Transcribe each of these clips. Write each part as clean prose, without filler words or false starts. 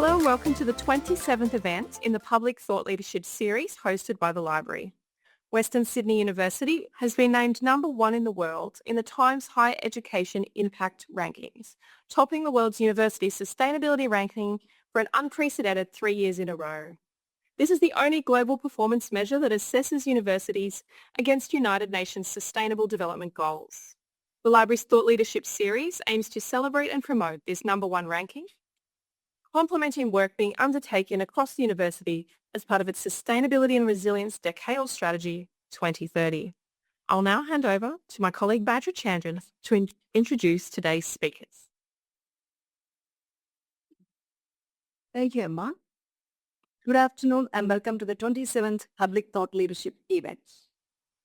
Hello and welcome to the 27th event in the Public Thought Leadership Series hosted by the Library. Western Sydney University has been named number 1 in the world in the Times Higher Education Impact Rankings, topping the world's university sustainability ranking for an unprecedented 3 years in a row. This is the only global performance measure that assesses universities against United Nations Sustainable Development Goals. The Library's Thought Leadership Series aims to celebrate and promote this number 1 ranking, complementing work being undertaken across the university as part of its Sustainability and Resilience Decadal Strategy 2030. I'll now hand over to my colleague Badra Chandran to introduce today's speakers. Thank you, Emma. Good afternoon and welcome to the 27th Public Thought Leadership event.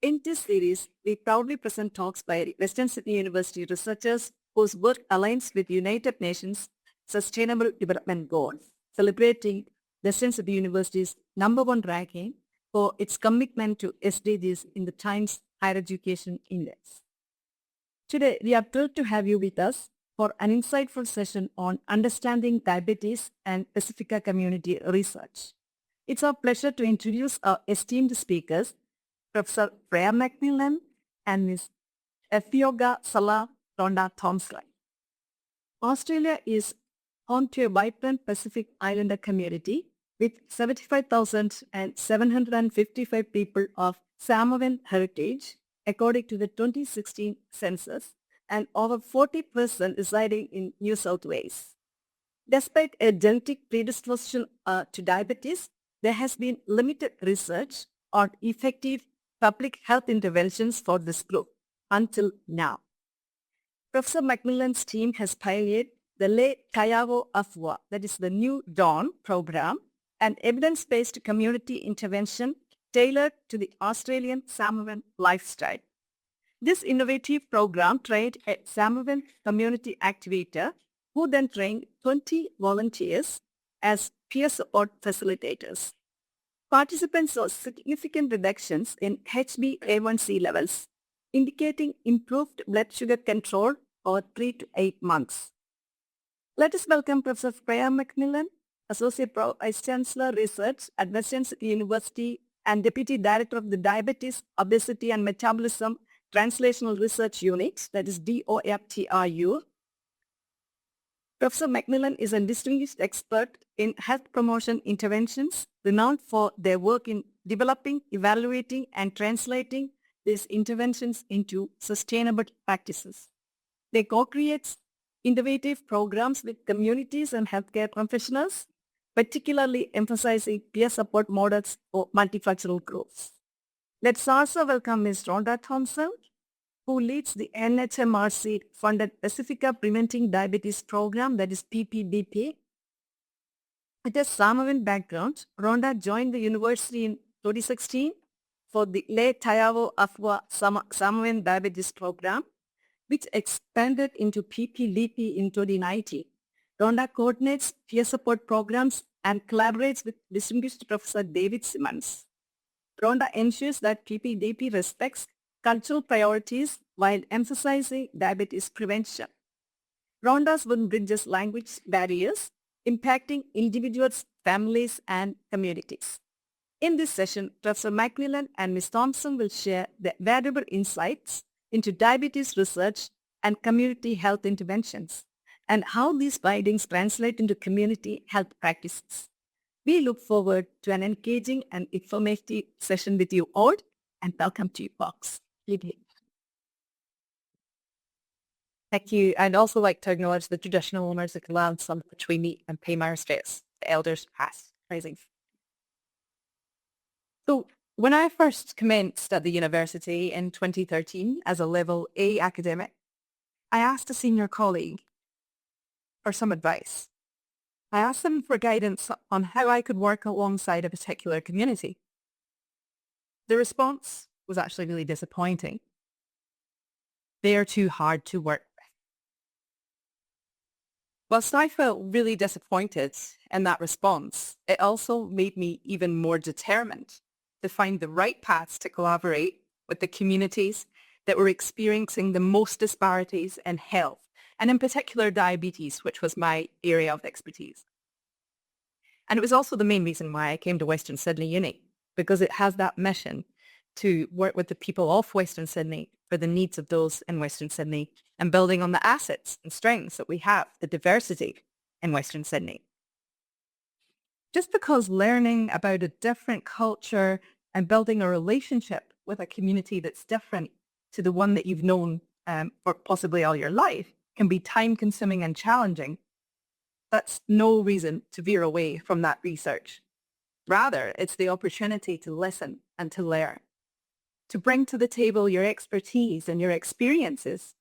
In this series, we proudly present talks by Western Sydney University researchers whose work aligns with United Nations Sustainable Development Goals, celebrating Western Sydney University's number 1 ranking for its commitment to SDGs in the Times Higher Education Index. Today, we are thrilled to have you with us for an insightful session on understanding diabetes and Pasifika community research. It's our pleasure to introduce our esteemed speakers, Professor Freya MacMillan and Ms. Afioga Salā Ronda Thompson. Australia is home to a vibrant Pacific Islander community with 75,755 people of Samoan heritage, according to the 2016 census, and over 40% residing in New South Wales. Despite a genetic predisposition to diabetes, there has been limited research on effective public health interventions for this group until now. Professor MacMillan's team has pioneered the Taeao Afua, that is the New Dawn program, an evidence-based community intervention tailored to the Australian Samoan lifestyle. This innovative program trained a Samoan community activator who then trained 20 volunteers as peer support facilitators. Participants saw significant reductions in HbA1c levels, indicating improved blood sugar control over 3 to 8 months. Let us welcome Professor Freya MacMillan, Associate Vice Chancellor Research at Western Sydney University and Deputy Director of the Diabetes, Obesity and Metabolism Translational Research Unit, that is DOFTRU. Professor MacMillan is a distinguished expert in health promotion interventions, renowned for their work in developing, evaluating, and translating these interventions into sustainable practices. They co-create innovative programs with communities and healthcare professionals, particularly emphasizing peer support models for multicultural groups. Let's also welcome Ms. Ronda Thompson, who leads the NHMRC-funded Pasifika Preventing Diabetes Program, that is PPDP. With a Samoan background, Ronda joined the university in 2016 for the Taeao Afua Samoan Diabetes Program, which expanded into PPDP in 2019. Ronda coordinates peer support programs and collaborates with distinguished Professor David Simmons. Ronda ensures that PPDP respects cultural priorities while emphasizing diabetes prevention. Ronda's work bridges language barriers, impacting individuals, families, and communities. In this session, Professor MacMillan and Ms. Thompson will share their valuable insights into diabetes research and community health interventions, and how these findings translate into community health practices. We look forward to an engaging and informative session with you all, and welcome to you, folks. Thank you. I'd also like to acknowledge the traditional owners of the lands on which we meet and pay my respects, the elders past, present. So when I first commenced at the university in 2013 as a level A academic, I asked a senior colleague for some advice. I asked them for guidance on how I could work alongside a particular community. The response was actually really disappointing. They are too hard to work with. Whilst I felt really disappointed in that response, it also made me even more determined to find the right paths to collaborate with the communities that were experiencing the most disparities in health, and in particular diabetes, which was my area of expertise. And it was also the main reason why I came to Western Sydney Uni, because it has that mission to work with the people of Western Sydney for the needs of those in Western Sydney and building on the assets and strengths that we have, the diversity in Western Sydney. Just because learning about a different culture and building a relationship with a community that's different to the one that you've known for possibly all your life can be time-consuming and challenging, that's no reason to veer away from that research. Rather, it's the opportunity to listen and to learn, to bring to the table your expertise and your experiences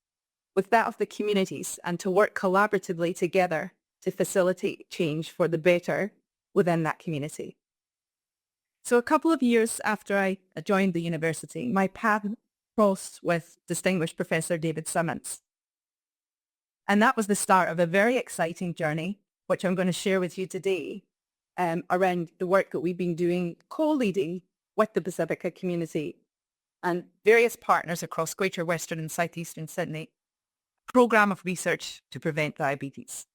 with that of the communities and to work collaboratively together to facilitate change for the better within that community. So a couple of years after I joined the university, my path crossed with distinguished Professor David Simmons. And that was the start of a very exciting journey, which I'm going to share with you today, around the work that we've been doing, co-leading with the Pasifika community and various partners across Greater Western and Southeastern Sydney, a programme of research to prevent diabetes.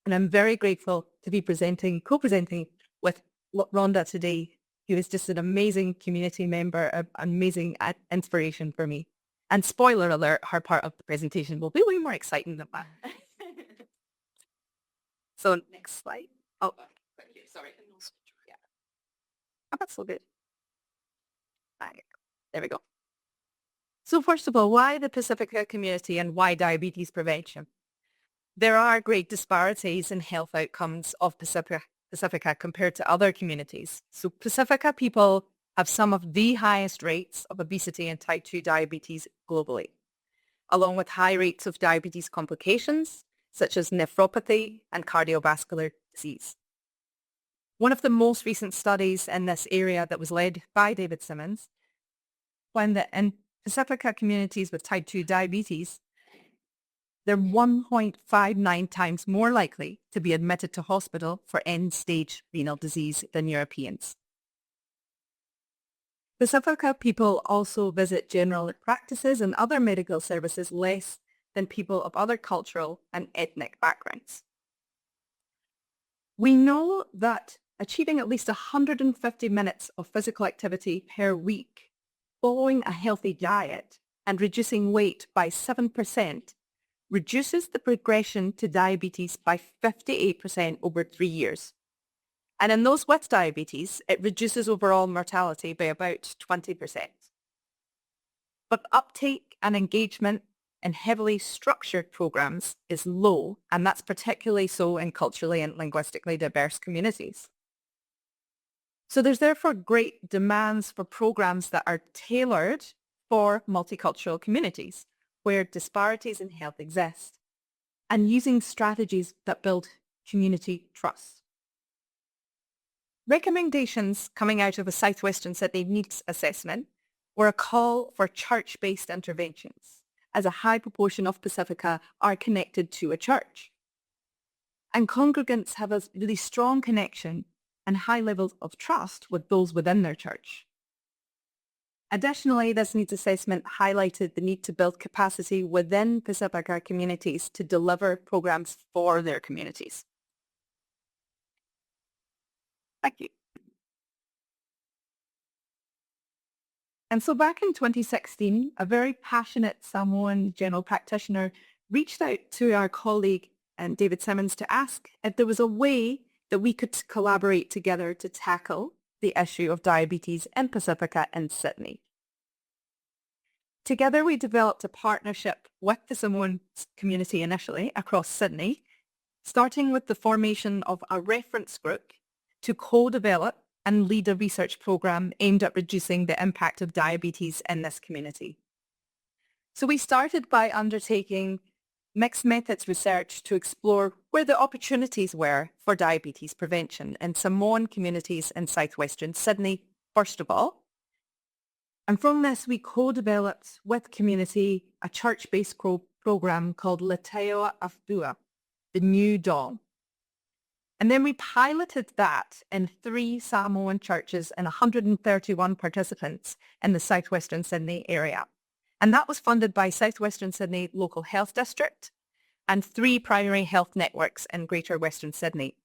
And I'm very grateful to be co-presenting with Ronda today, who is just an amazing community member, an amazing inspiration for me. And spoiler alert, her part of the presentation will be way more exciting than that. So next slide. Oh, sorry. Yeah. Oh, that's so good. There we go. So first of all, why the Pasifika community and why diabetes prevention? There are great disparities in health outcomes of Pasifika compared to other communities. So Pasifika people have some of the highest rates of obesity and type 2 diabetes globally, along with high rates of diabetes complications, such as nephropathy and cardiovascular disease. One of the most recent studies in this area that was led by David Simmons found that in Pasifika communities with type 2 diabetes, they're 1.59 times more likely to be admitted to hospital for end-stage renal disease than Europeans. Pasifika people also visit general practices and other medical services less than people of other cultural and ethnic backgrounds. We know that achieving at least 150 minutes of physical activity per week, following a healthy diet, and reducing weight by 7% reduces the progression to diabetes by 58% over 3 years. And in those with diabetes, it reduces overall mortality by about 20%. But uptake and engagement in heavily structured programs is low, and that's particularly so in culturally and linguistically diverse communities. So there's therefore great demands for programs that are tailored for multicultural communities where disparities in health exist, and using strategies that build community trust. Recommendations coming out of a Southwestern Sydney needs assessment were a call for church-based interventions, as a high proportion of Pasifika are connected to a church. And congregants have a really strong connection and high levels of trust with those within their church. Additionally, this needs assessment highlighted the need to build capacity within Pasifika communities to deliver programs for their communities. Thank you. And so back in 2016, a very passionate Samoan general practitioner reached out to our colleague David Simmons to ask if there was a way that we could collaborate together to tackle the issue of diabetes in Pasifika and Sydney. Together, we developed a partnership with the Samoan community initially across Sydney, starting with the formation of a reference group to co-develop and lead a research program aimed at reducing the impact of diabetes in this community. So we started by undertaking mixed methods research to explore where the opportunities were for diabetes prevention in Samoan communities in southwestern Sydney, first of all. And from this, we co-developed with community a church-based program called Taeao Afua, the New Dawn. And then we piloted that in 3 Samoan churches and 131 participants in the southwestern Sydney area. And that was funded by Southwestern Sydney Local Health District and 3 primary health networks in Greater Western Sydney.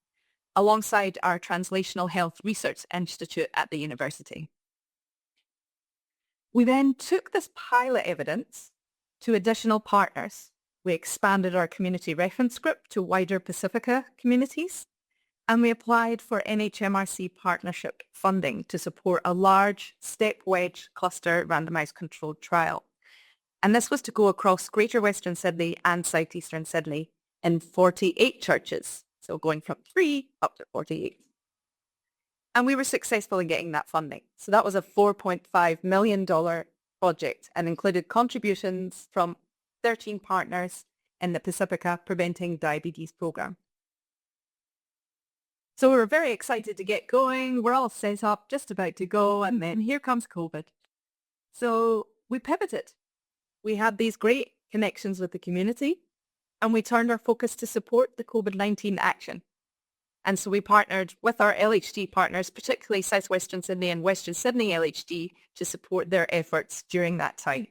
alongside our Translational Health Research Institute at the university. We then took this pilot evidence to additional partners. We expanded our community reference group to wider Pasifika communities, and we applied for NHMRC partnership funding to support a large step-wedge cluster randomised controlled trial. And this was to go across Greater Western Sydney and South Eastern Sydney in 48 churches, so going from 3 up to 48. And we were successful in getting that funding. So that was a $4.5 million project and included contributions from 13 partners in the Pasifika Preventing Diabetes program. So we were very excited to get going. We're all set up, just about to go, and then here comes COVID. So we pivoted. We had these great connections with the community, and we turned our focus to support the COVID-19 action. And so we partnered with our LHD partners, particularly South Western Sydney and Western Sydney LHD, to support their efforts during that time.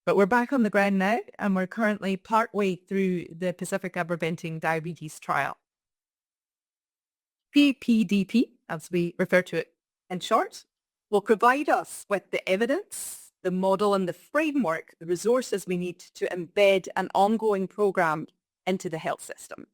But we're back on the ground now, and we're currently partway through the Pasifika Preventing Diabetes trial. PPDP, as we refer to it in short, will provide us with the evidence, the model and the framework, the resources we need to embed an ongoing program into the health system.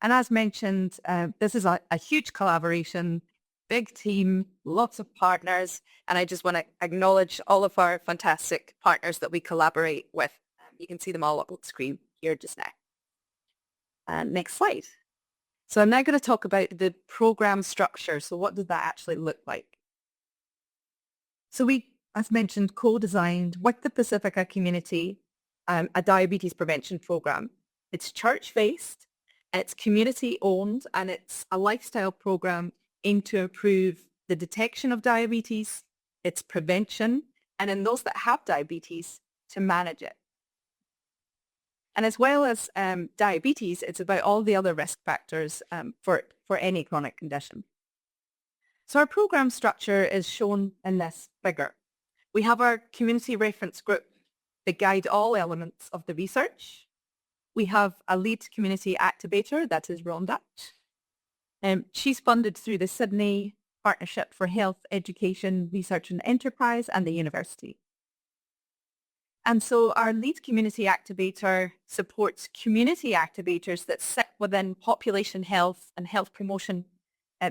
And as mentioned, this is a huge collaboration, big team, lots of partners, and I just want to acknowledge all of our fantastic partners that we collaborate with. You can see them all up on the screen here just now. Next slide. So I'm now going to talk about the program structure. So what does that actually look like? So we, as mentioned, co-designed with the Pasifika community a diabetes prevention program. It's church-based, it's community-owned, and it's a lifestyle program aimed to improve the detection of diabetes, its prevention, and in those that have diabetes, to manage it. And as well as diabetes, it's about all the other risk factors for any chronic condition. So our program structure is shown in this figure. We have our community reference group that guide all elements of the research. We have a lead community activator, that is Ronda. She's funded through the Sydney Partnership for Health, Education, Research and Enterprise and the university. And so our lead community activator supports community activators that sit within population health and health promotion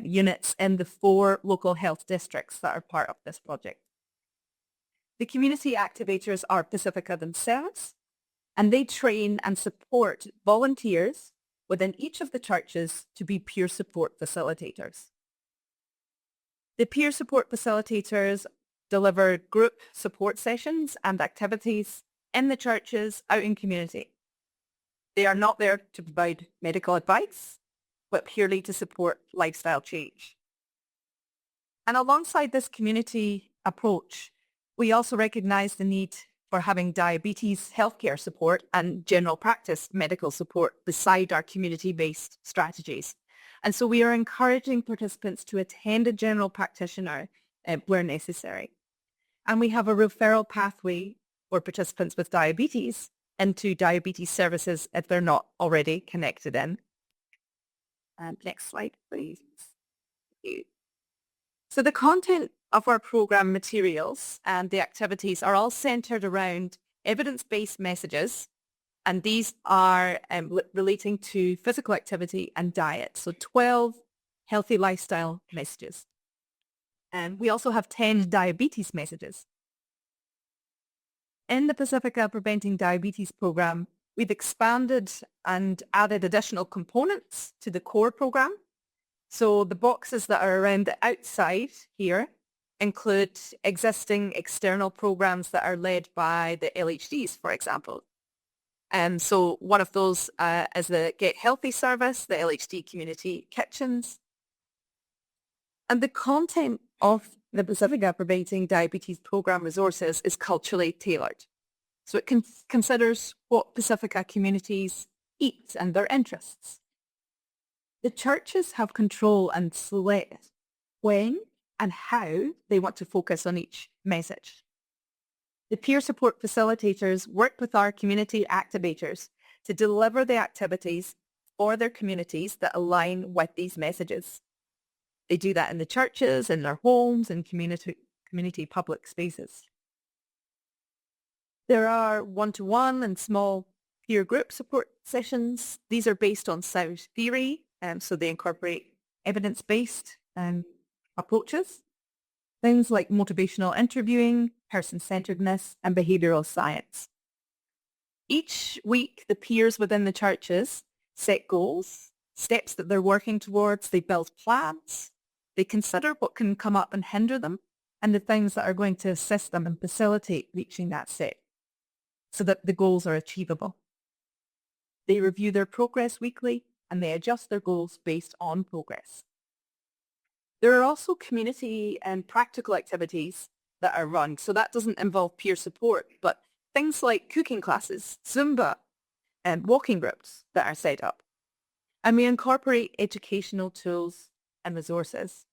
units in the 4 local health districts that are part of this project. The community activators are Pasifika themselves, and they train and support volunteers within each of the churches to be peer support facilitators. The peer support facilitators deliver group support sessions and activities in the churches out in community. They are not there to provide medical advice, but purely to support lifestyle change. And alongside this community approach, we also recognise the need for having diabetes healthcare support and general practice medical support beside our community-based strategies. And so we are encouraging participants to attend a general practitioner where necessary. And we have a referral pathway for participants with diabetes into diabetes services if they're not already connected in. Next slide, please. So the content of our program materials and the activities are all centered around evidence-based messages, and these are relating to physical activity and diet. So 12 healthy lifestyle messages. And we also have 10 diabetes messages. In the Pasifika Preventing Diabetes program, we've expanded and added additional components to the core program. So the boxes that are around the outside here include existing external programs that are led by the LHDs, for example. And so one of those is the Get Healthy service, the LHD community kitchens. And the content of the Pasifika Preventing Diabetes program resources is culturally tailored. So it considers what Pasifika communities eat and their interests. The churches have control and select when and how they want to focus on each message. The peer support facilitators work with our community activators to deliver the activities for their communities that align with these messages. They do that in the churches, in their homes, and community public spaces. There are one-to-one and small peer group support sessions. These are based on sound theory, so they incorporate evidence-based approaches. Things like motivational interviewing, person-centeredness, and behavioural science. Each week, the peers within the churches set goals, steps that they're working towards. They build plans. They consider what can come up and hinder them, and the things that are going to assist them and facilitate reaching that step so that the goals are achievable. They review their progress weekly, and they adjust their goals based on progress. There are also community and practical activities that are run. So that doesn't involve peer support, but things like cooking classes, Zumba, and walking groups that are set up. And we incorporate educational tools and resources.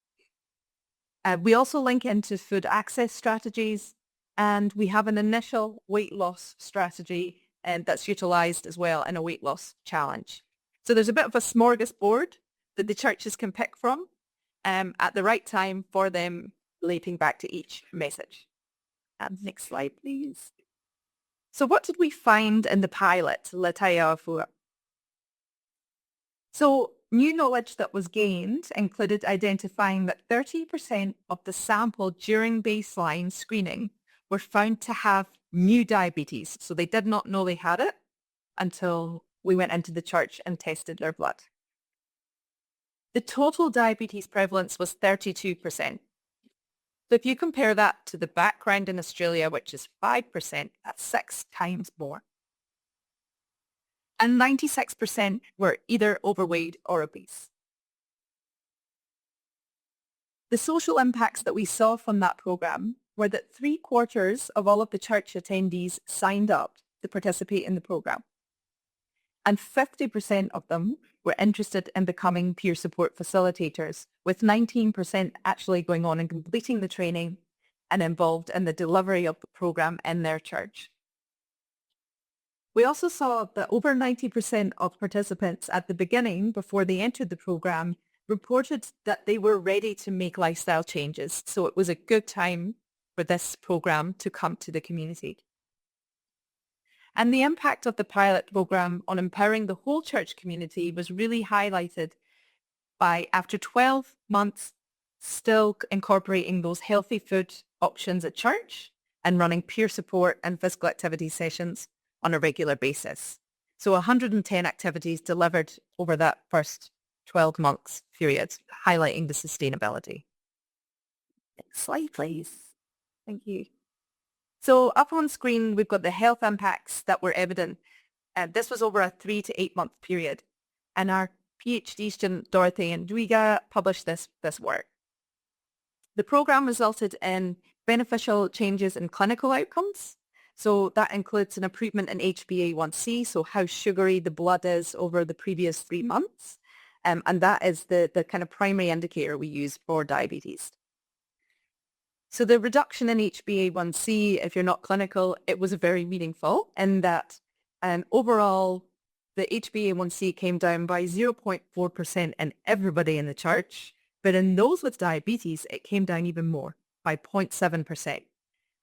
We also link into food access strategies, and we have an initial weight loss strategy that's utilised as well in a weight loss challenge. So there's a bit of a smorgasbord that the churches can pick from at the right time for them, relating back to each message. Next slide, please. So what did we find in the pilot, Le Taeao Afua? So new knowledge that was gained included identifying that 30% of the sample during baseline screening were found to have new diabetes. So they did not know they had it until we went into the church and tested their blood. The total diabetes prevalence was 32%. So if you compare that to the background in Australia, which is 5%, that's 6 times more. And 96% were either overweight or obese. The social impacts that we saw from that program were that 3/4 of all of the church attendees signed up to participate in the program. And 50% of them were interested in becoming peer support facilitators, with 19% actually going on and completing the training and involved in the delivery of the program in their church. We also saw that over 90% of participants at the beginning, before they entered the program, reported that they were ready to make lifestyle changes. So it was a good time for this program to come to the community. And the impact of the pilot program on empowering the whole church community was really highlighted by, after 12 months, still incorporating those healthy food options at church and running peer support and physical activity sessions on a regular basis. So 110 activities delivered over that first 12 months period, highlighting the sustainability. Next slide, please. Thank you. So up on screen, we've got the health impacts that were evident. This was over a 3 to 8 month period. And our PhD student, Dorothy and Ndwiga, published this work. The program resulted in beneficial changes in clinical outcomes. So that includes an improvement in HbA1c, so how sugary the blood is over the previous 3 months. And that is the kind of primary indicator we use for diabetes. So the reduction in HbA1c, if you're not clinical, it was very meaningful in that overall the HbA1c came down by 0.4% in everybody in the church, but in those with diabetes, it came down even more, by 0.7%.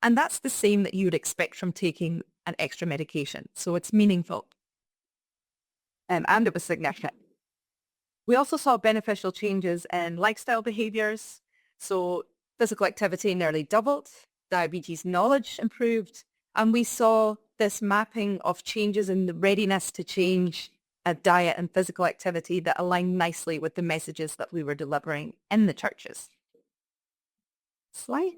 And that's the same that you would expect from taking an extra medication. So it's meaningful. And it was significant. We also saw beneficial changes in lifestyle behaviors. So physical activity nearly doubled, diabetes knowledge improved, and we saw this mapping of changes in the readiness to change a diet and physical activity that aligned nicely with the messages that we were delivering in the churches. Slide.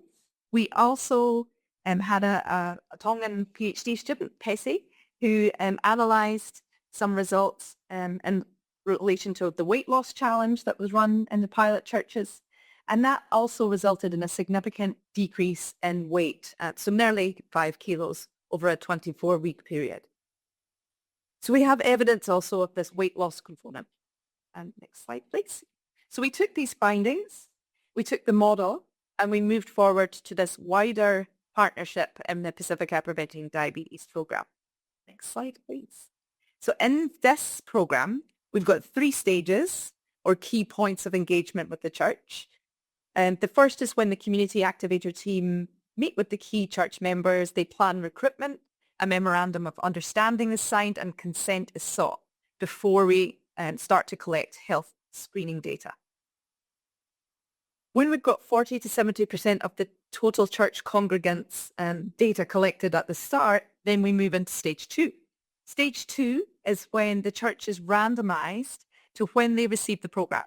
We also had a Tongan PhD student, Pesi, who analysed some results in relation to the weight loss challenge that was run in the pilot churches. And that also resulted in a significant decrease in weight, so nearly 5 kilos over a 24-week period. So we have evidence also of this weight loss component. And next slide, please. So we took these findings, we took the model, and we moved forward to this wider partnership in the Pasifika Preventing Diabetes program. Next slide, please. So in this program, we've got 3 stages or key points of engagement with the church. And the first is when the community activator team meet with the key church members, they plan recruitment, a memorandum of understanding is signed and consent is sought before we start to collect health screening data. When we've got 40 to 70% of the total church congregants data collected at the start, then we move into stage 2. Stage 2 is when the church is randomized to when they receive the program.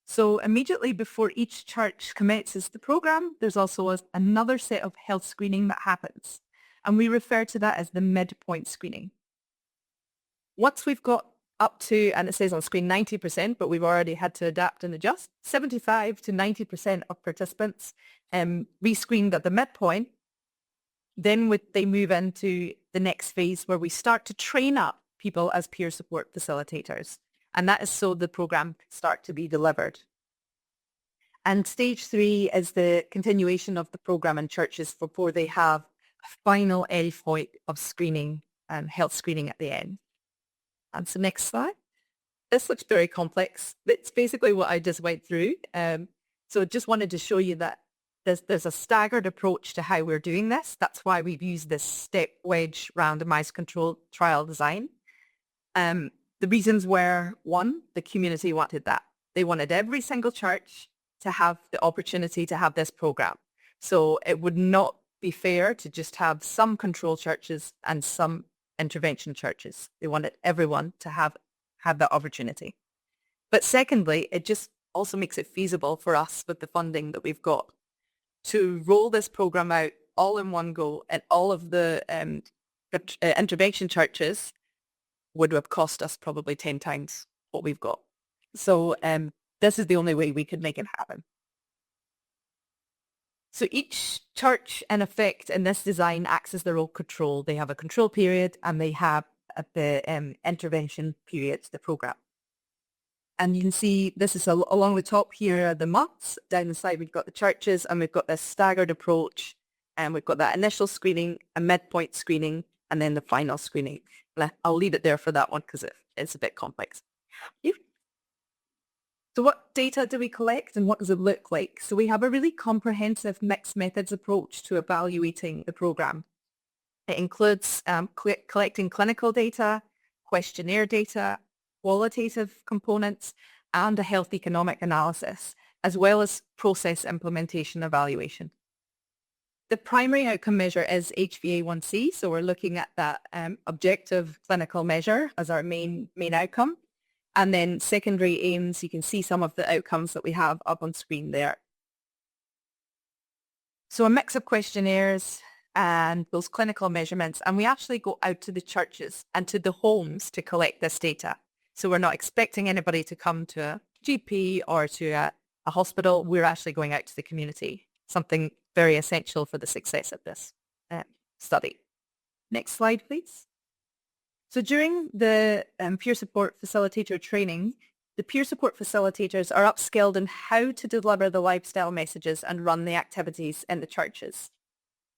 So immediately before each church commences the program, there's also another set of health screening that happens. And we refer to that as the midpoint screening. Once we've got up to, and it says on screen 90%, but we've already had to adapt and adjust, 75 to 90% of participants rescreened at the midpoint, then they move into the next phase where we start to train up people as peer support facilitators. And that is so the program can start to be delivered. And stage 3 is the continuation of the program in churches before they have a final endpoint of screening and health screening at the end. And so next slide. This looks very complex. It's basically what I just went through. So just wanted to show you that there's a staggered approach to how we're doing this. That's why we've used this step wedge randomized controlled trial design. The reasons were, 1, the community wanted that. They wanted every single church to have the opportunity to have this program. So it would not be fair to just have some control churches and some intervention churches. They wanted everyone to have that opportunity. But secondly, it just also makes it feasible for us with the funding that we've got to roll this program out all in one go, and all of the intervention churches would have cost us probably 10 times what we've got. So this is the only way we could make it happen. So each church, in effect, in this design acts as their own control. They have a control period and they have the intervention period, the program. And you can see this is along the top here are the months. Down the side we've got the churches, and we've got this staggered approach, and we've got that initial screening, a midpoint screening, and then the final screening. I'll leave it there for that one because it's a bit complex. So what data do we collect and what does it look like? So we have a really comprehensive mixed methods approach to evaluating the program. It includes collecting clinical data, questionnaire data, qualitative components, and a health economic analysis, as well as process implementation evaluation. The primary outcome measure is HbA1c, so we're looking at that objective clinical measure as our main outcome. And then secondary aims, you can see some of the outcomes that we have up on screen there. So a mix of questionnaires and those clinical measurements, and we actually go out to the churches and to the homes to collect this data. So we're not expecting anybody to come to a GP or to a hospital. We're actually going out to the community, something very essential for the success of this study. Next slide, please. So during the peer support facilitator training, the peer support facilitators are upskilled in how to deliver the lifestyle messages and run the activities in the churches.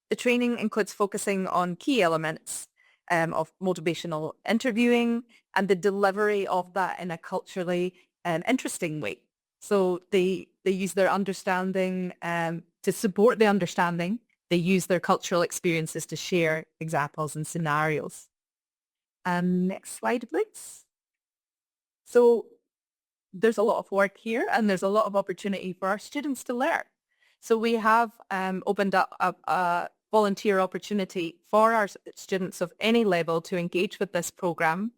The training includes focusing on key elements of motivational interviewing and the delivery of that in a culturally interesting way. So they use their understanding to support the understanding. They use their cultural experiences to share examples and scenarios. Next slide, please. So there's a lot of work here and there's a lot of opportunity for our students to learn. So we have opened up a volunteer opportunity for our students of any level to engage with this program,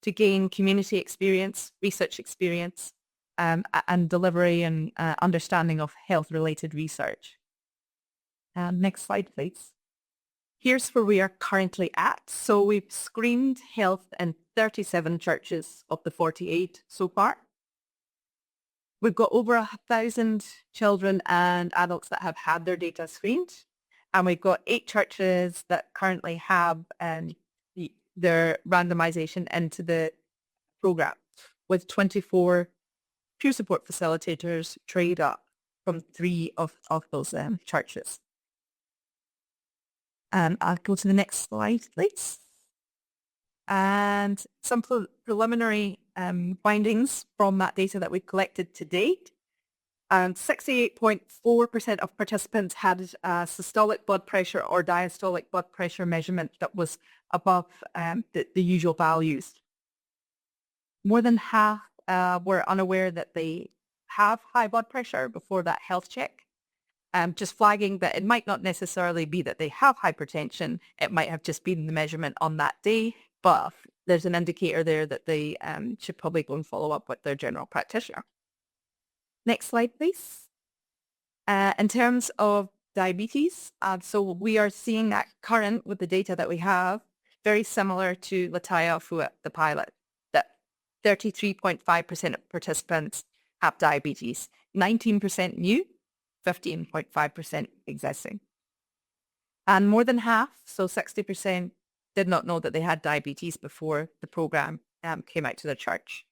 to gain community experience, research experience, and delivery and understanding of health-related research. Next slide, please. Here's where we are currently at. So we've screened health in 37 churches of the 48 so far. We've got over 1,000 children and adults that have had their data screened. And we've got 8 churches that currently have their randomization into the program, with 24 peer support facilitators trained up from 3 of those churches. And I'll go to the next slide, please. And some preliminary findings from that data that we've collected to date. 68.4% of participants had systolic blood pressure or diastolic blood pressure measurement that was above the usual values. More than half were unaware that they have high blood pressure before that health check. Just flagging that it might not necessarily be that they have hypertension. It might have just been the measurement on that day, but there's an indicator there that they should probably go and follow up with their general practitioner. Next slide, please. In terms of diabetes, so we are seeing that current with the data that we have, very similar to Taeao Afua, the pilot, that 33.5% of participants have diabetes, 19% new, 15.5% existing. And more than half, so 60%, did not know that they had diabetes before the program came out to the church.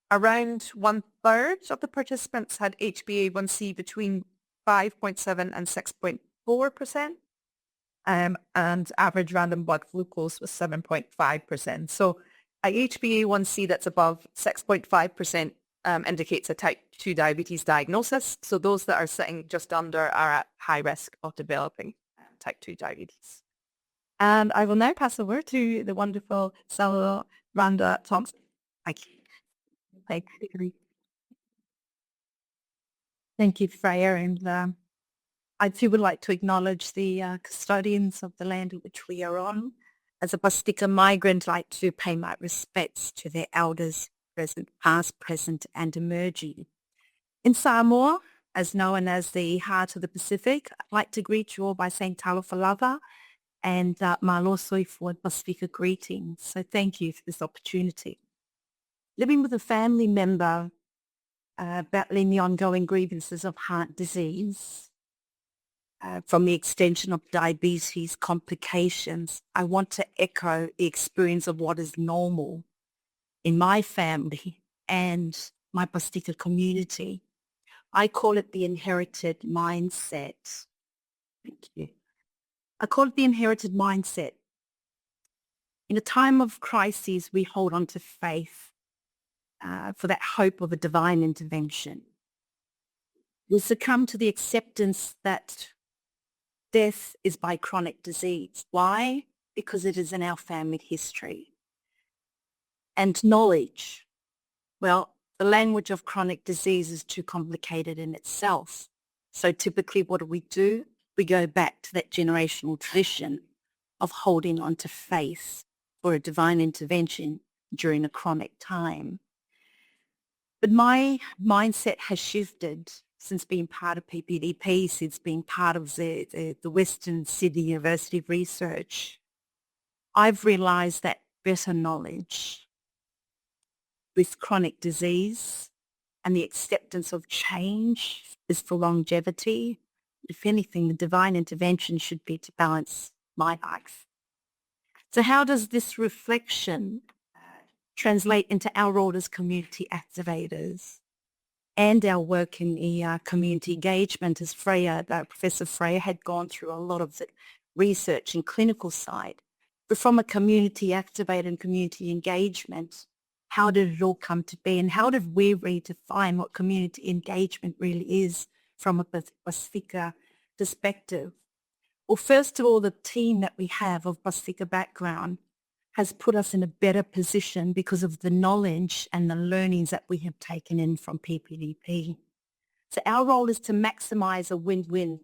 Around 1/3 of the participants had HbA1c between 5.7 and 6.4%, and average random blood glucose was 7.5%. So a HbA1c that's above 6.5% indicates a type 2 diabetes diagnosis. So those that are sitting just under are at high risk of developing type 2 diabetes. And I will now pass over to the wonderful Salā Ronda Thompson. Thank you. Thank you, Freya, and I too would like to acknowledge the custodians of the land in which we are on. As a Pasifika migrant, I'd like to pay my respects to their elders, past, present, and emerging. In Samoa, as known as the heart of the Pacific, I'd like to greet you all by saying talofa lava and malosoi for Pasifika greetings. So thank you for this opportunity. Living with a family member battling the ongoing grievances of heart disease, from the extension of diabetes complications, I want to echo the experience of what is normal in my family and my Pasifika community. I call it the inherited mindset. Thank you. I call it the inherited mindset. In a time of crises, we hold on to faith for that hope of a divine intervention. We succumb to the acceptance that death is by chronic disease. Why? Because it is in our family history. And knowledge. Well, the language of chronic disease is too complicated in itself. So typically what do? We go back to that generational tradition of holding on to faith for a divine intervention during a chronic time. But my mindset has shifted since being part of PPDP, since being part of the Western Sydney University of Research. I've realised that better knowledge with chronic disease and the acceptance of change is for longevity. If anything, the divine intervention should be to balance my life. So how does this reflection translate into our role as community activators and our work in the community engagement? As Professor Freya had gone through a lot of the research and clinical side, but from a community activator and community engagement, how did it all come to be, and how did we redefine what community engagement really is from a Pasifika perspective? Well, first of all, the team that we have of Pasifika background has put us in a better position because of the knowledge and the learnings that we have taken in from PPDP. So our role is to maximize a win-win.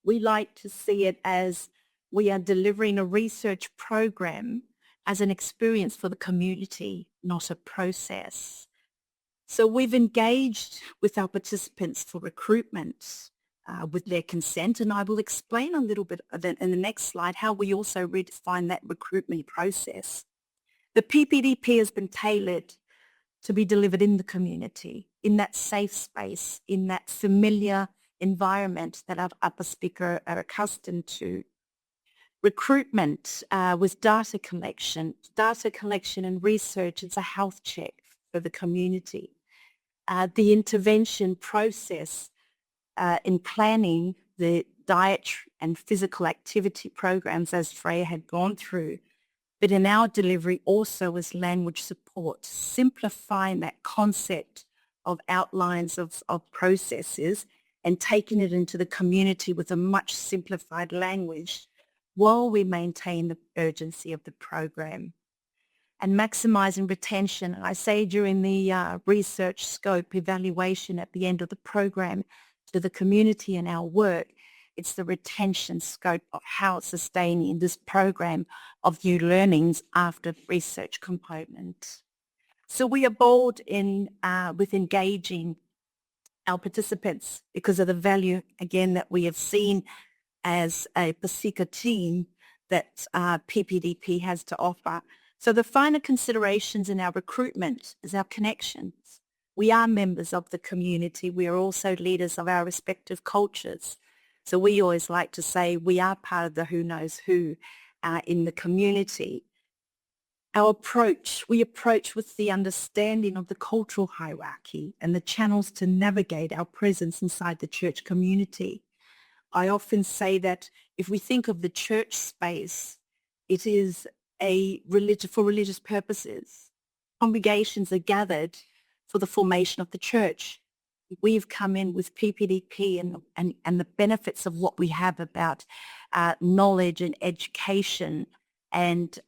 We like to see it as we are delivering a research program as an experience for the community, not a process. So we've engaged with our participants for recruitment with their consent, and I will explain a little bit in the next slide how we also redefine that recruitment process. The PPDP has been tailored to be delivered in the community, in that safe space, in that familiar environment that our Pasifika are accustomed to. Recruitment with data collection and research, it's a health check for the community. The intervention process in planning the diet and physical activity programs, as Freya had gone through, but in our delivery also as language support, simplifying that concept of outlines of processes and taking it into the community with a much simplified language while we maintain the urgency of the program. And maximising retention, I say during the research scope evaluation at the end of the program to the community and our work, it's the retention scope of how it's sustaining this program of new learnings after research component. So we are bold with engaging our participants because of the value, again, that we have seen as a Pasifika team that PPDP has to offer. So the finer considerations in our recruitment is our connections. We are members of the community. We are also leaders of our respective cultures. So we always like to say we are part of the who knows who in the community. We approach with the understanding of the cultural hierarchy and the channels to navigate our presence inside the church community. I often say that if we think of the church space, it is for religious purposes. Congregations are gathered for the formation of the church. We've come in with PPDP and the benefits of what we have about knowledge and education, and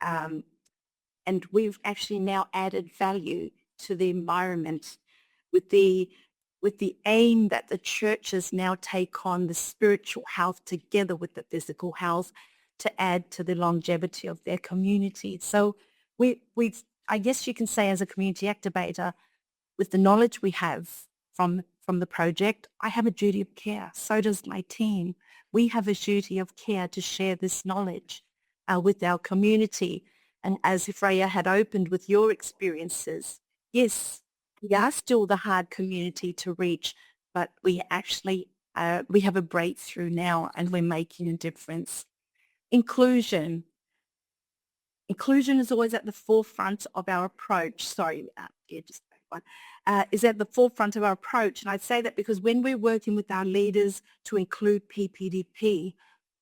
we've actually now added value to the environment with the aim that the churches now take on the spiritual health together with the physical health to add to the longevity of their community. So I guess you can say, as a community activator, with the knowledge we have from the project, I have a duty of care. So does my team. We have a duty of care to share this knowledge with our community. And as Freya had opened with your experiences, yes, we are still the hard community to reach, but we actually, we have a breakthrough now and we're making a difference. Inclusion. Inclusion is always at the forefront of our approach. Is at the forefront of our approach. And I say that because when we're working with our leaders to include PPDP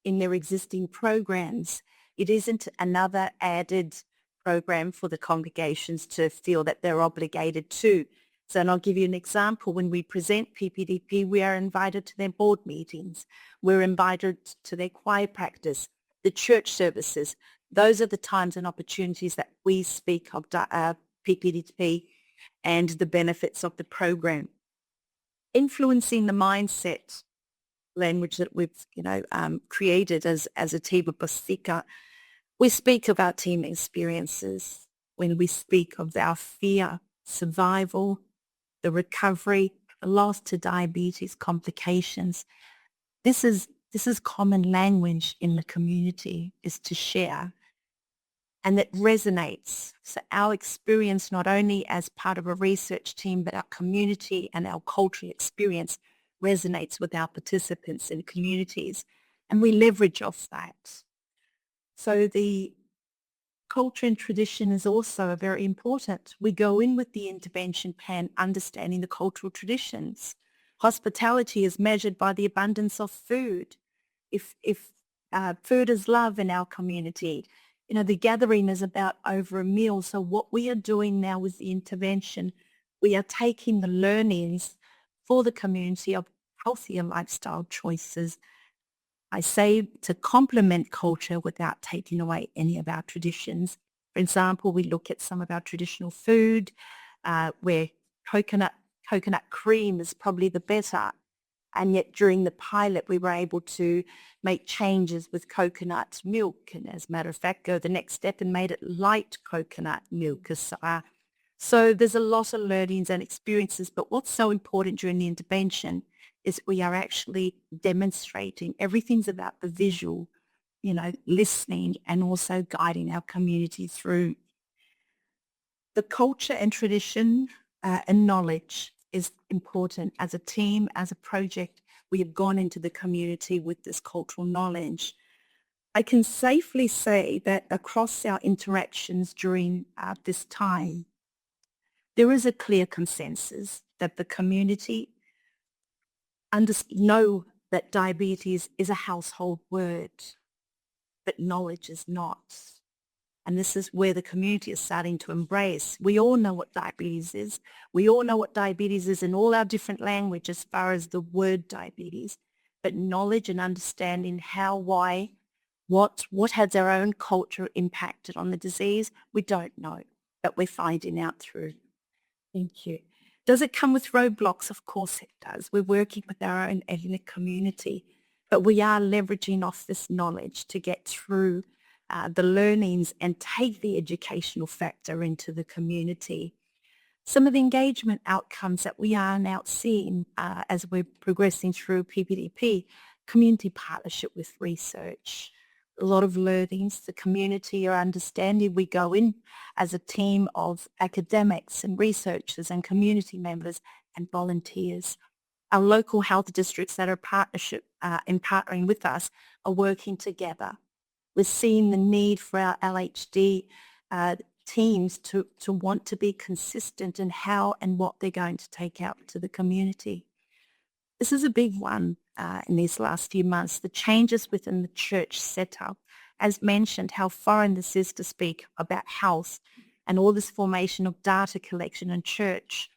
in their existing programs, it isn't another added program for the congregations to feel that they're obligated to. So, and I'll give you an example. When we present PPDP, we are invited to their board meetings. We're invited to their choir practice, the church services. Those are the times and opportunities that we speak of PPDP and the benefits of the program. Influencing the mindset language that we've created as a team of Pasifika. We speak of our team experiences when we speak of our fear, survival, the recovery, the loss to diabetes complications. This is common language in the community, is to share. And that resonates. So our experience, not only as part of a research team, but our community and our cultural experience resonates with our participants in communities. And we leverage off that. So the culture and tradition is also very important. We go in with the intervention plan, understanding the cultural traditions. Hospitality is measured by the abundance of food. If food is love in our community, the gathering is about over a meal. So what we are doing now with the intervention, we are taking the learnings for the community of healthier lifestyle choices. I say to complement culture without taking away any of our traditions. For example, we look at some of our traditional food where coconut cream is probably the better. And yet during the pilot, we were able to make changes with coconut milk. And as a matter of fact, go the next step and made it light coconut milk. So there's a lot of learnings and experiences. But what's so important during the intervention is we are actually demonstrating. Everything's about the visual, listening and also guiding our community through. The culture and tradition and knowledge is important. As a team, as a project, we have gone into the community with this cultural knowledge. I can safely say that across our interactions during this time, there is a clear consensus that the community know that diabetes is a household word, but knowledge is not. And this is where the community is starting to embrace. We all know what diabetes is. We all know what diabetes is in all our different language as far as the word diabetes. But knowledge and understanding how, why, what has our own culture impacted on the disease, we don't know, but we're finding out through. Thank you. Does it come with roadblocks? Of course it does. We're working with our own ethnic community, but we are leveraging off this knowledge to get through the learnings and take the educational factor into the community. Some of the engagement outcomes that we are now seeing as we're progressing through PPDP, community partnership with research, a lot of learnings, the community are understanding. We go in as a team of academics and researchers and community members and volunteers. Our local health districts that are partnering with us are working together. We're seeing the need for our LHD teams to want to be consistent in how and what they're going to take out to the community. This is a big one in these last few months, the changes within the church setup. As mentioned, how foreign this is to speak about health and all this formation of data collection in church.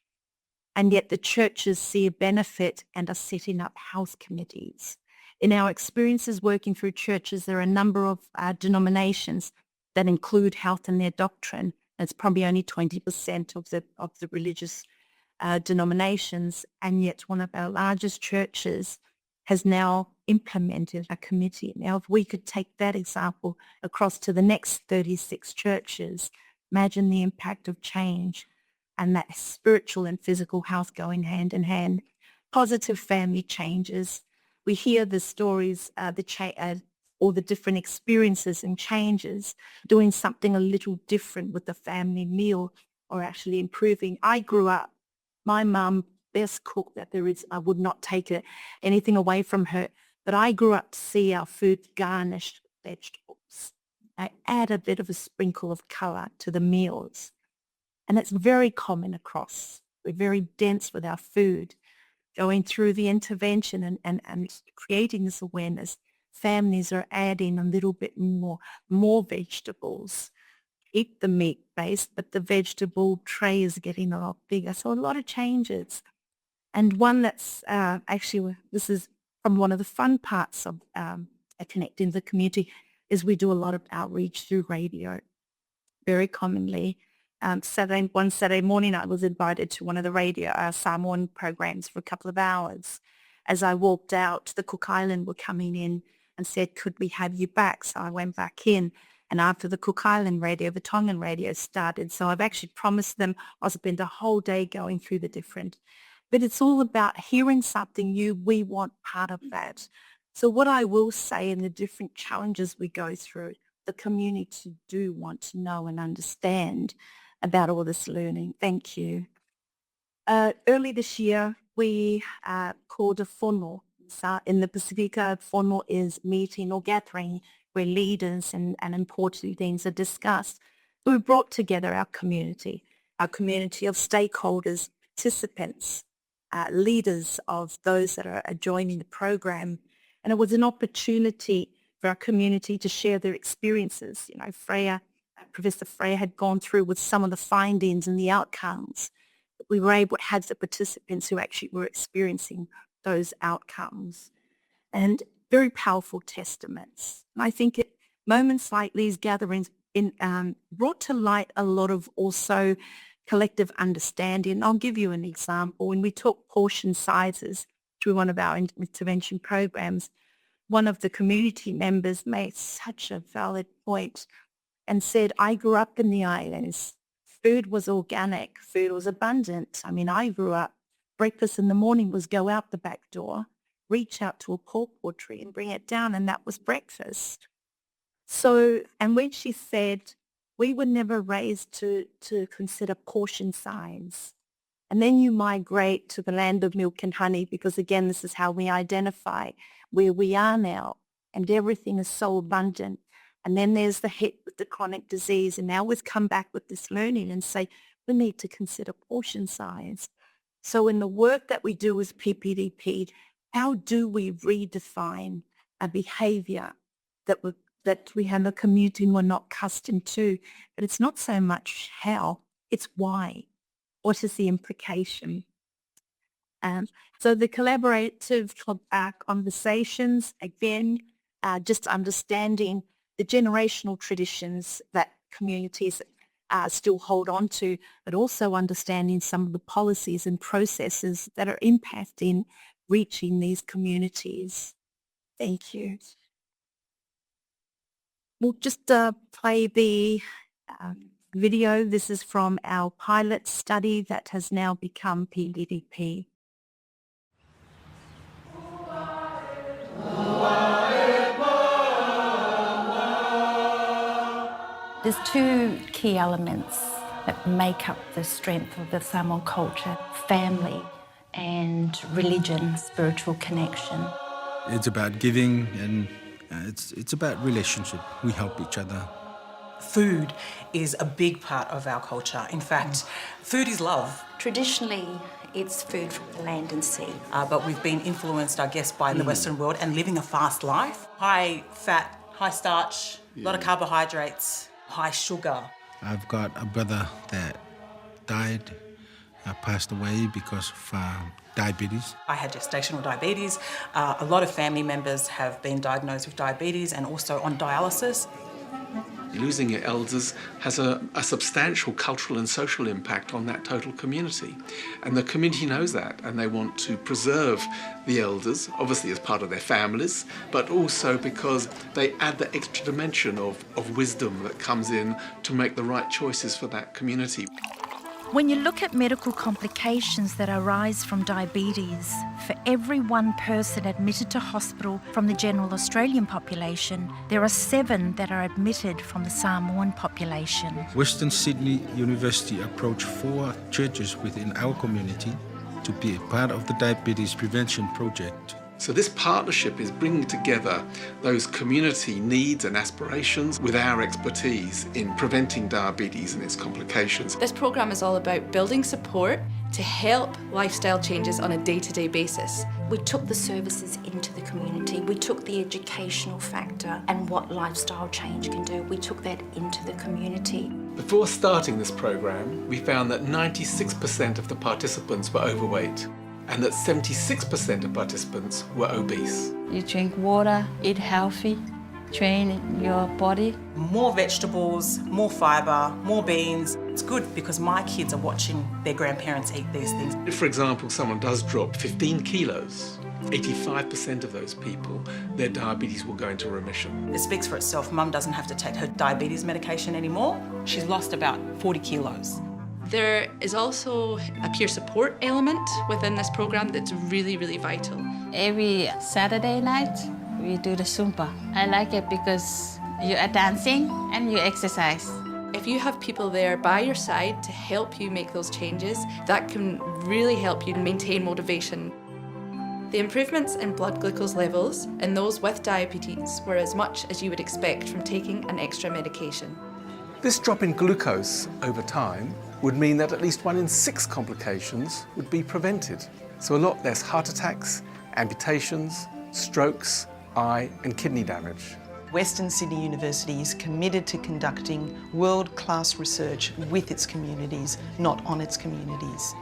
And yet the churches see a benefit and are setting up health committees. In our experiences working through churches, there are a number of denominations that include health in their doctrine. It's probably only 20% of the religious denominations, and yet one of our largest churches has now implemented a committee. Now, if we could take that example across to the next 36 churches, imagine the impact of change and that spiritual and physical health going hand in hand. Positive family changes. We hear the stories, all the different experiences and changes, doing something a little different with the family meal or actually improving. I grew up, my mum, best cook that there is, I would not take anything away from her, but I grew up to see our food garnished with vegetables. I add a bit of a sprinkle of colour to the meals. And it's very common across. We're very dense with our food. Going through the intervention and creating this awareness, families are adding a little bit more vegetables. Eat the meat base, but the vegetable tray is getting a lot bigger. So a lot of changes. And one that's actually, this is from one of the fun parts of connecting the community, is we do a lot of outreach through radio. Very commonly, one Saturday morning I was invited to one of the radio Samoan programs for a couple of hours. As I walked out, the Cook Island were coming in and said, could we have you back? So I went back in, and after the Cook Island radio, the Tongan radio started. So I've actually promised them I'll spend a whole day going through the different. But it's all about hearing something new. We want part of that. So what I will say in the different challenges we go through, the community do want to know and understand about all this learning. Thank you. Early this year, we called a Fono. So in the Pasifika, Fono is meeting or gathering where leaders and important things are discussed. So we brought together our community of stakeholders, participants, leaders of those that are joining the program. And it was an opportunity for our community to share their experiences. You know, Professor Freya had gone through with some of the findings and the outcomes. We were able to have the participants who actually were experiencing those outcomes, and very powerful testaments. And I think moments like these gatherings brought to light a lot of also collective understanding. I'll give you an example. When we took portion sizes through one of our intervention programs, one of the community members made such a valid point and said, I grew up in the islands. Food was organic. Food was abundant. I mean, I grew up, breakfast in the morning was go out the back door, reach out to a pawpaw tree and bring it down, and that was breakfast. So, and when she said, we were never raised to consider portion size. And then you migrate to the land of milk and honey, because again, this is how we identify where we are now, and everything is so abundant. And then there's the hit with the chronic disease, and now we've come back with this learning and say, we need to consider portion size. So in the work that we do with PPDP, how do we redefine a behavior that that we have a community and we're not accustomed to. But it's not so much how, it's why. What is the implication? So the collaborative conversations, again, just understanding the generational traditions that communities still hold on to, but also understanding some of the policies and processes that are impacting reaching these communities. Thank you. We'll just play the video. This is from our pilot study that has now become PDDP. There's two key elements that make up the strength of the Samoan culture: family and religion, spiritual connection. It's about giving, and it's about relationship. We help each other. Food is a big part of our culture. In fact, food is love. Traditionally, it's food from the land and sea. But we've been influenced, I guess, by the Western world and living a fast life. High fat, high starch, a lot of carbohydrates, high sugar. I've got a brother that died, passed away because of diabetes. I had gestational diabetes. A lot of family members have been diagnosed with diabetes and also on dialysis. Losing your elders has a substantial cultural and social impact on that total community. And the community knows that, and they want to preserve the elders, obviously as part of their families, but also because they add the extra dimension of wisdom that comes in to make the right choices for that community. When you look at medical complications that arise from diabetes, for every one person admitted to hospital from the general Australian population, there are 7 that are admitted from the Samoan population. Western Sydney University approached 4 churches within our community to be a part of the diabetes prevention project. So this partnership is bringing together those community needs and aspirations with our expertise in preventing diabetes and its complications. This programme is all about building support to help lifestyle changes on a day-to-day basis. We took the services into the community. We took the educational factor and what lifestyle change can do. We took that into the community. Before starting this programme, we found that 96% of the participants were overweight, and that 76% of participants were obese. You drink water, eat healthy, train your body. More vegetables, more fibre, more beans. It's good because my kids are watching their grandparents eat these things. If, for example, someone does drop 15 kilos, 85% of those people, their diabetes will go into remission. It speaks for itself. Mum doesn't have to take her diabetes medication anymore. She's lost about 40 kilos. There is also a peer support element within this programme that's really, really vital. Every Saturday night, we do the Zumba. I like it because you are dancing and you exercise. If you have people there by your side to help you make those changes, that can really help you maintain motivation. The improvements in blood glucose levels in those with diabetes were as much as you would expect from taking an extra medication. This drop in glucose over time would mean that at least 1 in 6 complications would be prevented. So a lot less heart attacks, amputations, strokes, eye and kidney damage. Western Sydney University is committed to conducting world-class research with its communities, not on its communities.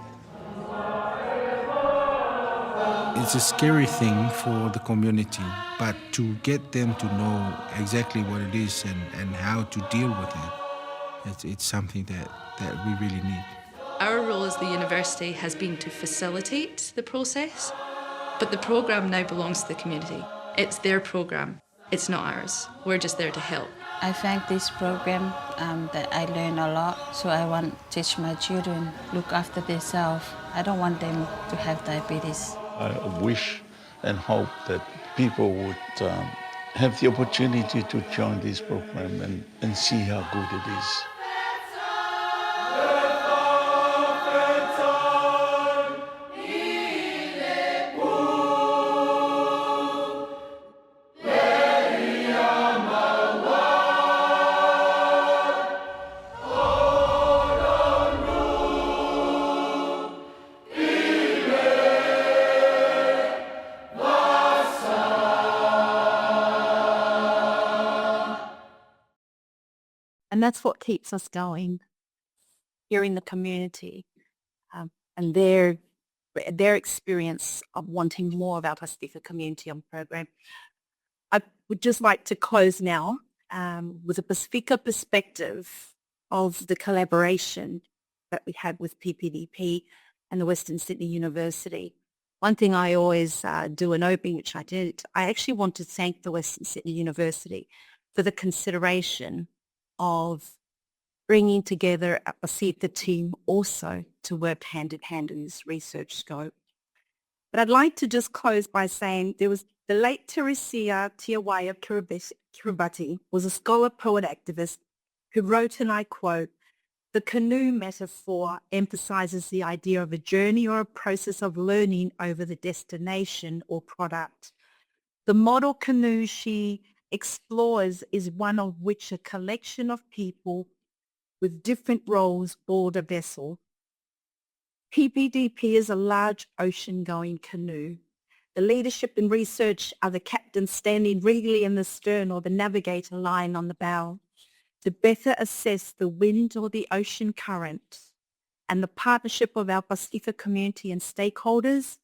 It's a scary thing for the community, but to get them to know exactly what it is and how to deal with it, it's something that we really need. Our role as the university has been to facilitate the process, but the programme now belongs to the community. It's their programme, it's not ours. We're just there to help. I thank this program that I learn a lot, so I want to teach my children look after themselves. I don't want them to have diabetes. I wish and hope that people would have the opportunity to join this program and see how good it is. And that's what keeps us going here in the community. And their experience of wanting more of our Pasifika community on program. I would just like to close now with a Pasifika perspective of the collaboration that we had with PPDP and the Western Sydney University. One thing I always do in opening, which I did, I actually want to thank the Western Sydney University for the consideration of bringing together a Pasifika team also to work hand in hand in this research scope. But I'd like to just close by saying there was the late Teresia Tiawaya Kiribati was a scholar, poet, activist who wrote, and I quote, "The canoe metaphor emphasizes the idea of a journey or a process of learning over the destination or product. The model canoe she explores is one of which a collection of people with different roles board a vessel. PPDP is a large ocean-going canoe. The leadership and research are the captain standing regally in the stern or the navigator lying on the bow. To better assess the wind or the ocean current and the partnership of our Pasifika community and stakeholders,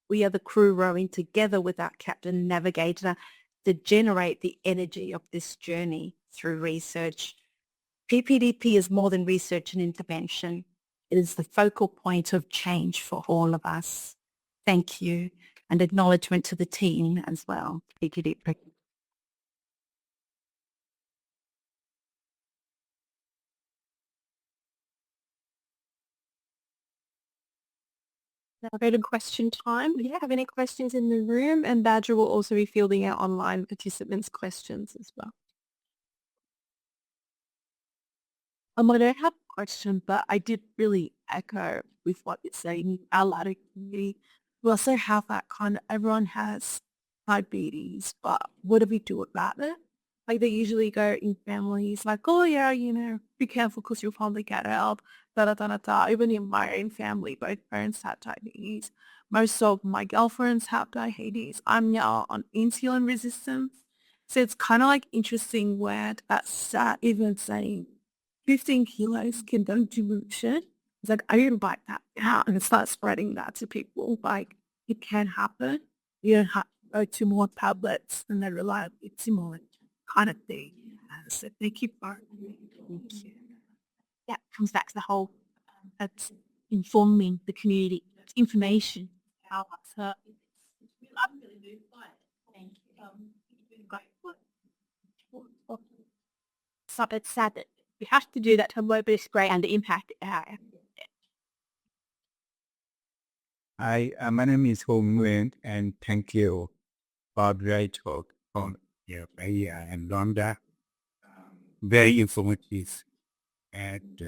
we are the crew rowing together with our captain and navigator to generate the energy of this journey through research. PPDP is more than research and intervention. It is the focal point of change for all of us. Thank you, and acknowledgement to the team as well. PPDP. Now go to question time. Do you have any questions in the room? And Badger will also be fielding our online participants' questions as well. I don't have a question, but I did really echo with what you're saying. Our Latin community, we also have that kind of, everyone has diabetes, but what do we do about it? Like they usually go in families like, oh yeah, be careful because you'll probably get out, da-da-da-da-da. Even in my own family, both parents have diabetes. Most of my girlfriends have diabetes. I'm now on insulin resistance. So it's kind of like interesting where that's even saying 15 kilos can don't do shit. It's like, I didn't bite that out and start spreading that to people. Like, it can happen. You don't have to go to more tablets and they rely on insulin kind of thing. So thank you for thank you. Yeah, it comes back to the whole that's informing the community. It's information. How that's I'm really moved by it. Thank you. So it's sad that we have to do that to avoid this great and the impact. Hi, my name is Ho Nguyen, and thank you for the great talk on Freya and Ronda. Very informative, and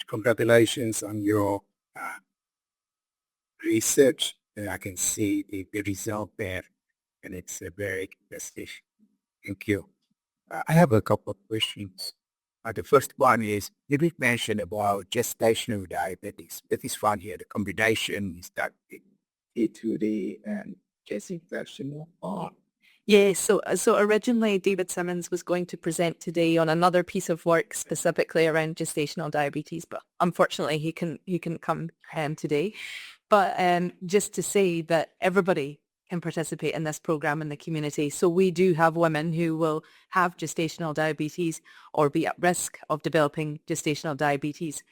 congratulations on your research. I can see the result there, and it's very interesting. Thank you. I have a couple of questions. The first one is, did we mention about gestational diabetes? That is found here. The combination is that T2D and gestational. Yeah, so originally David Simmons was going to present today on another piece of work specifically around gestational diabetes, but unfortunately he can come today. But just to say that everybody can participate in this program in the community. So we do have women who will have gestational diabetes or be at risk of developing gestational diabetes.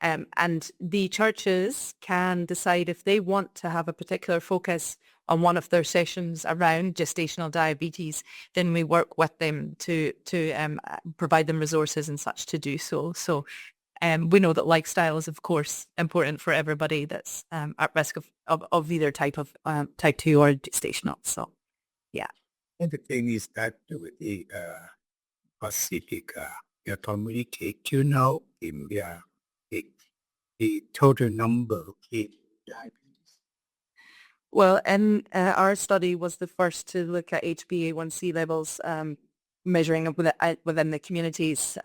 And the churches can decide if they want to have a particular focus on one of their sessions around gestational diabetes, then we work with them to provide them resources and such to do so. So we know that lifestyle is, of course, important for everybody that's at risk of either type of type 2 or gestational. So, yeah. And the thing is that with the Pasifika community, do you know the total number of diabetes? Well, and our study was the first to look at HbA1c levels measuring within the communities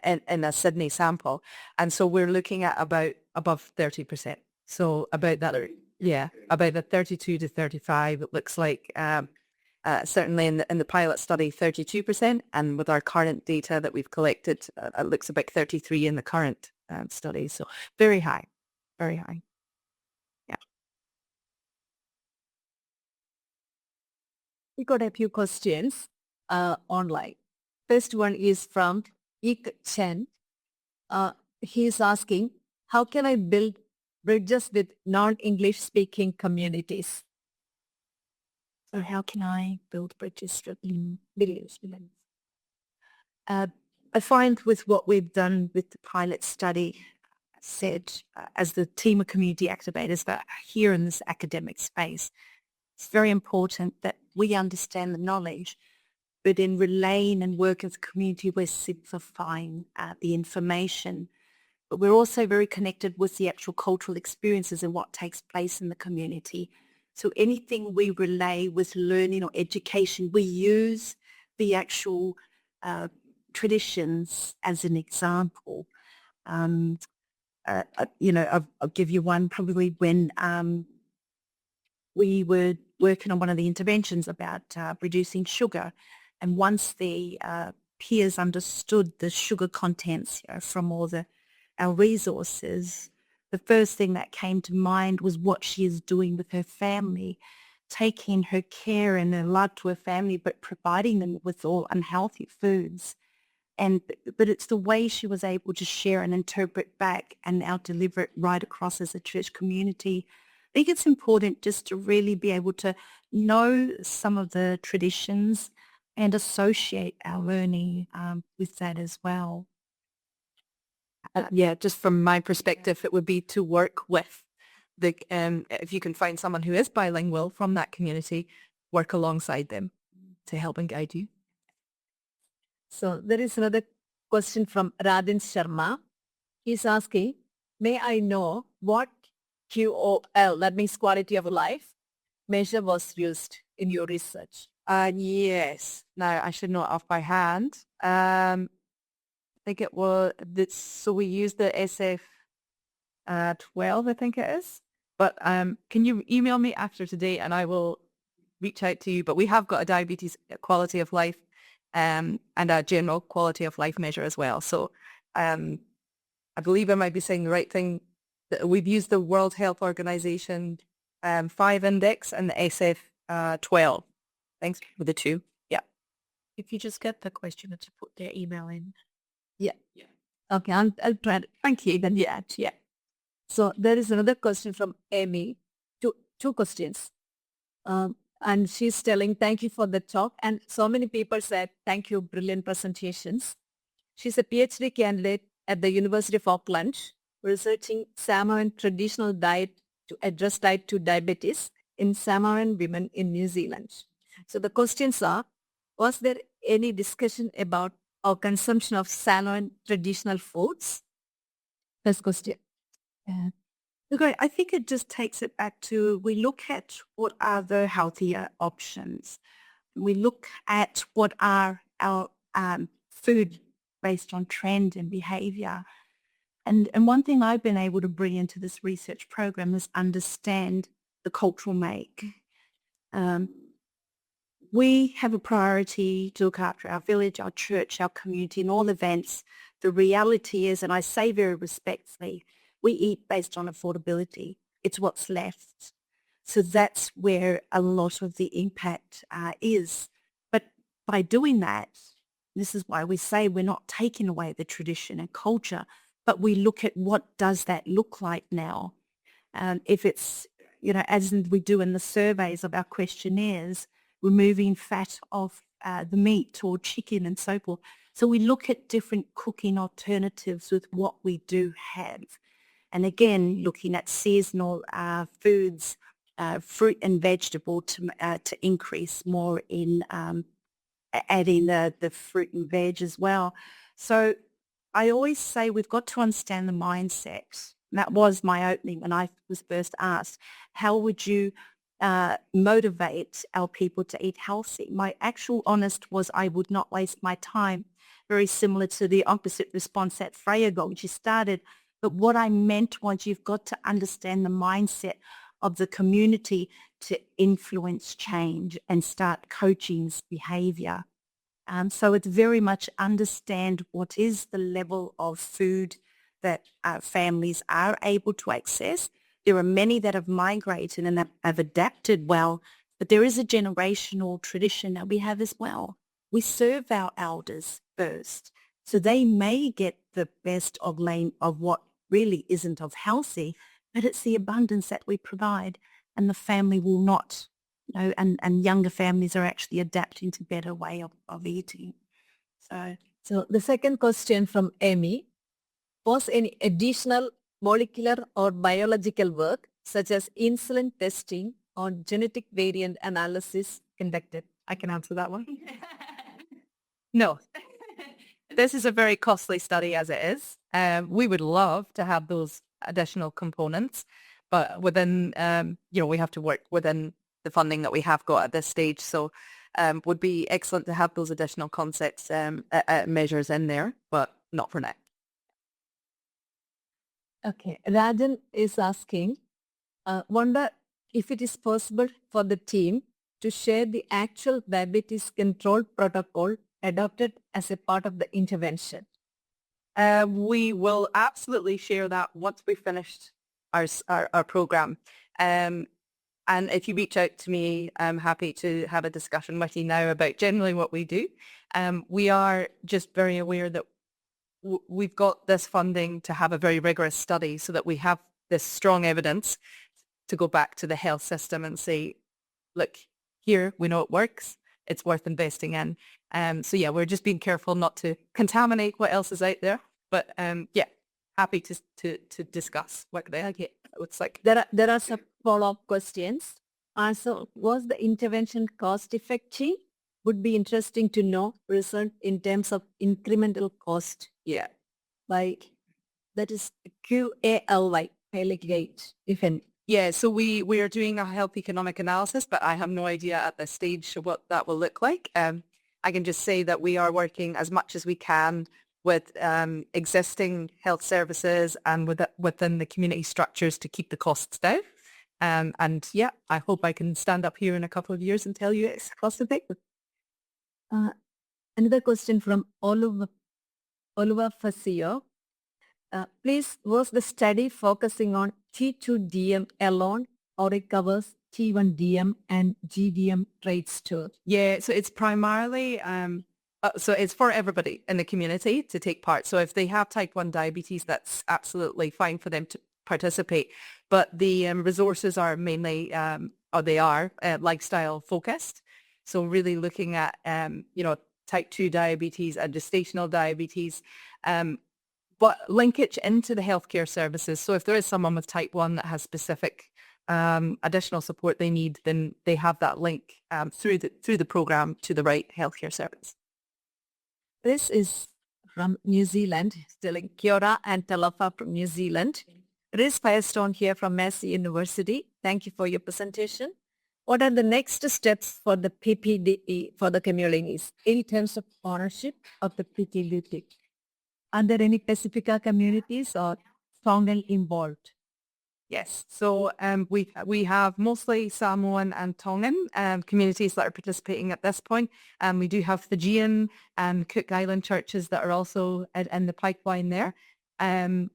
in a Sydney sample. And so we're looking at about above 30%. So about that, yeah, about the 32 to 35, it looks like Certainly in the pilot study, 32%, and with our current data that we've collected, it looks about 33 in the current study. So very high, very high. Yeah. We got a few questions online. First one is from Ik Chen. He's asking, how can I build bridges with non-English speaking communities? So how can I build bridges with Billions. I find with what we've done with the pilot study, said as the team of community activators that are here in this academic space, it's very important that we understand the knowledge, but in relaying and working with the community, we're simplifying the information. But we're also very connected with the actual cultural experiences and what takes place in the community. So anything we relay with learning or education, we use the actual traditions as an example. I'll give you one probably when we were working on one of the interventions about reducing sugar. And once the peers understood the sugar contents from all our resources, the first thing that came to mind was what she is doing with her family, taking her care and her love to her family, but providing them with all unhealthy foods. But it's the way she was able to share and interpret back and now deliver it right across as a church community. I think it's important just to really be able to know some of the traditions and associate our learning with that as well. Just from my perspective, it would be to work with if you can find someone who is bilingual from that community, work alongside them to help and guide you. So there is another question from Radin Sharma. He's asking, may I know what QOL, that means quality of life, measure was used in your research? Yes. No, I should know it off by hand. I think it was, so we used the SF 12, I think it is. But can you email me after today and I will reach out to you. But we have got a diabetes quality of life and a general quality of life measure as well. So I believe I might be saying the right thing. We've used the World Health Organization 5 index and the SF 12. Thanks for the two. Yeah. If you just get the questioner to put their email in. Yeah. Okay, I'll try it. Thank you. Then yeah. So there is another question from Amy. Two questions. And she's telling, thank you for the talk. And so many people said, thank you, brilliant presentations. She's a PhD candidate at the University of Auckland, researching Samoan traditional diet to address type 2 diabetes in Samoan women in New Zealand. So the questions are, was there any discussion about our consumption of Samoan traditional foods? First question. Okay, I think it just takes it back to, we look at what are the healthier options. We look at what are our food based on trend and behavior. And one thing I've been able to bring into this research program is understand the cultural make. We have a priority to look after our village, our church, our community, and all events. The reality is, and I say very respectfully, we eat based on affordability. It's what's left. So that's where a lot of the impact is. But by doing that, this is why we say we're not taking away the tradition and culture, but we look at what does that look like now. If it's, as we do in the surveys of our questionnaires, removing fat off the meat or chicken and so forth. So we look at different cooking alternatives with what we do have. And again, looking at seasonal foods, fruit and vegetable to increase more in adding the fruit and veg as well. So I always say we've got to understand the mindset. That was my opening when I was first asked, how would you motivate our people to eat healthy? My actual honest was I would not waste my time, very similar to the opposite response that Freya got when she started. But what I meant was you've got to understand the mindset of the community to influence change and start coaching's behaviour. So it's very much understand what is the level of food that families are able to access. There are many that have migrated and have adapted well, but there is a generational tradition that we have as well. We serve our elders first, so they may get the best of what really isn't of healthy, but it's the abundance that we provide, and the family will not. And younger families are actually adapting to better way of eating. So the second question from Amy, was any additional molecular or biological work such as insulin testing or genetic variant analysis conducted? I can answer that one. No. This is a very costly study as it is. We would love to have those additional components, but within, we have to work within the funding that we have got at this stage. So would be excellent to have those additional concepts, measures in there, but not for now. Okay, Rajan is asking, wonder if it is possible for the team to share the actual diabetes control protocol adopted as a part of the intervention. We will absolutely share that once we've finished our program. And if you reach out to me, I'm happy to have a discussion with you now about generally what we do. We are just very aware that we've got this funding to have a very rigorous study so that we have this strong evidence to go back to the health system and say, look, here, we know it works. It's worth investing in. So yeah, we're just being careful not to contaminate what else is out there. But yeah, happy to discuss what it's like. There are some follow-up questions. So was the intervention cost effective? Would be interesting to know result in terms of incremental cost. Yeah. Like that is QALY, Paligate, if any. Yeah, so we are doing a health economic analysis, but I have no idea at this stage what that will look like. I can just say that we are working as much as we can with existing health services and within the community structures to keep the costs down. And yeah, I hope I can stand up here in a couple of years and tell you it's cost effective. Another question from Oliver Facio. Please, was the study focusing on T2DM alone, or it covers T1DM and GDM traits too? Yeah, so it's primarily, so it's for everybody in the community to take part. So if they have type 1 diabetes, that's absolutely fine for them to participate. But the resources are mainly, lifestyle focused. So really looking at, type 2 diabetes and gestational diabetes, but linkage into the healthcare services. So if there is someone with type 1 that has specific additional support they need, then they have that link through the program to the right healthcare service. This is from New Zealand, telling Kia ora and Talofa from New Zealand. Riz Firestone here from Massey University. Thank you for your presentation. What are the next steps for the PPDE for the communities in terms of ownership of the PPDE? Are there any Pasifika communities or Tongan involved? Yes, so we have mostly Samoan and Tongan communities that are participating at this point. We do have Fijian and Cook Island churches that are also in the pipeline there. And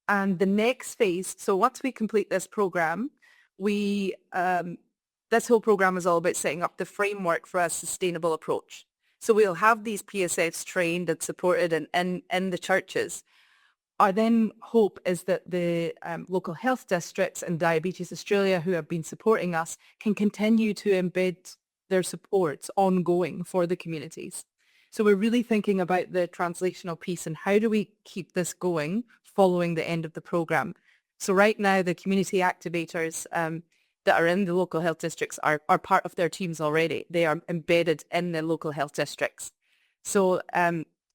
the next phase, so once we complete this program, this whole program is all about setting up the framework for a sustainable approach. So we'll have these PSFs trained and supported in the churches. Our then hope is that the local health districts and Diabetes Australia who have been supporting us can continue to embed their supports ongoing for the communities. So we're really thinking about the translational piece and how do we keep this going following the end of the program. So right now the community activators that are in the local health districts are part of their teams already. They are embedded in the local health districts. So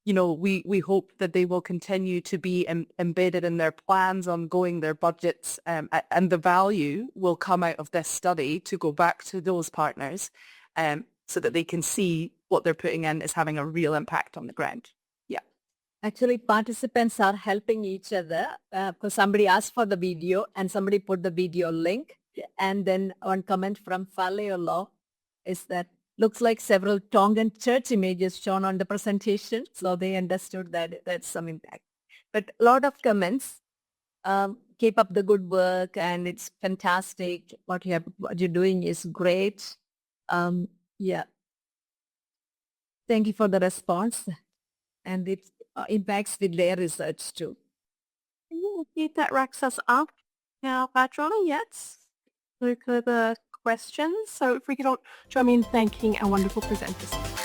we hope that they will continue to be embedded in their plans ongoing, their budgets, and the value will come out of this study to go back to those partners so that they can see what they're putting in is having a real impact on the ground. Yeah. Actually, participants are helping each other because somebody asked for the video and somebody put the video link. And then one comment from Faleolo is that looks like several Tongan church images shown on the presentation. So they understood that that's some impact. But a lot of comments. Keep up the good work, and it's fantastic. What you're doing is great. Yeah. Thank you for the response, and it impacts with their research too. That wraps us up. Now, Patrona, yes. No further questions. So if we could all join me in thanking our wonderful presenters.